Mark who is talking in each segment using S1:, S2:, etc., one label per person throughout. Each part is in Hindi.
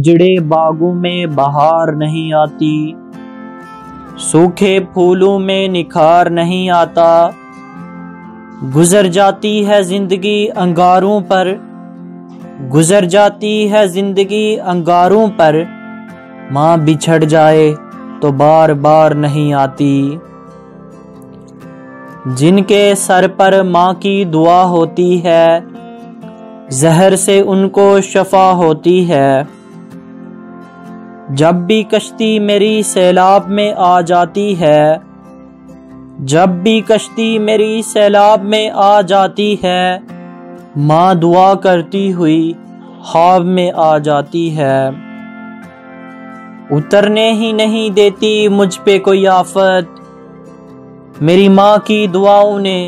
S1: उजड़े बागों में बहार नहीं आती, सूखे फूलों में निखार नहीं आता। गुजर जाती है जिंदगी अंगारों पर, गुजर जाती है जिंदगी अंगारों पर। माँ बिछड़ जाए तो बार बार नहीं आती। जिनके सर पर माँ की दुआ होती है, जहर से उनको शफा होती है। जब भी कश्ती मेरी सैलाब में आ जाती है, जब भी कश्ती मेरी सैलाब में आ जाती है, माँ दुआ करती हुई ख्वाब में आ जाती है। उतरने ही नहीं देती मुझ पे कोई आफत, मेरी माँ की दुआओं ने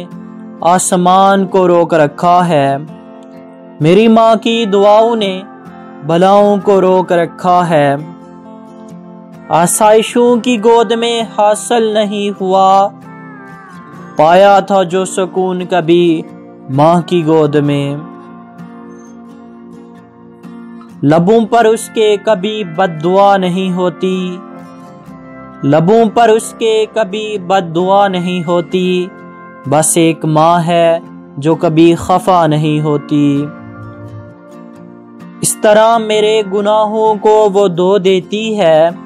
S1: आसमान को रोक रखा है। मेरी माँ की दुआओं ने बलाओं को रोक रखा है। आसाइशों की गोद में हासिल नहीं हुआ, पाया था जो सुकून कभी माँ की गोद में। लबों पर उसके कभी बद्दुआ नहीं होती, लबों पर उसके कभी बद्दुआ नहीं होती। बस एक माँ है जो कभी खफा नहीं होती। इस तरह मेरे गुनाहों को वो धो देती है।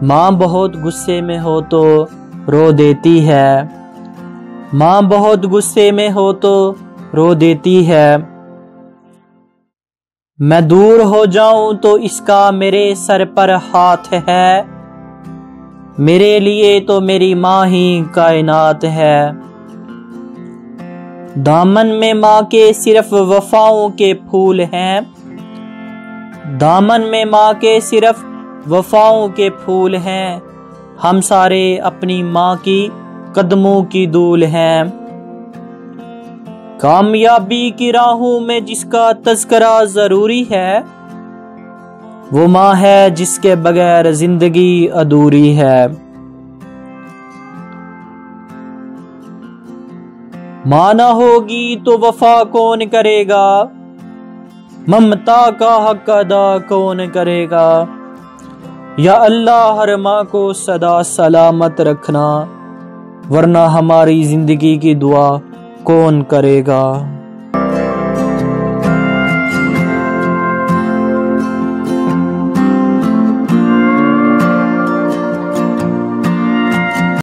S1: माँ बहुत गुस्से में हो तो रो देती है, माँ बहुत गुस्से में हो तो रो देती है। मैं दूर हो जाऊं तो इसका मेरे सर पर हाथ है, मेरे लिए तो मेरी माँ ही कायनात है। दामन में माँ के सिर्फ वफाओं के फूल हैं, दामन में माँ के सिर्फ वफाओं के फूल हैं। हम सारे अपनी माँ की कदमों की धूल हैं। कामयाबी की राहों में जिसका तज़किरा जरूरी है, वो माँ है जिसके बगैर जिंदगी अधूरी है। माँ ना होगी तो वफा कौन करेगा, ममता का हक अदा कौन करेगा। या अल्लाह हर माँ को सदा सलामत रखना, वरना हमारी जिंदगी की दुआ कौन करेगा।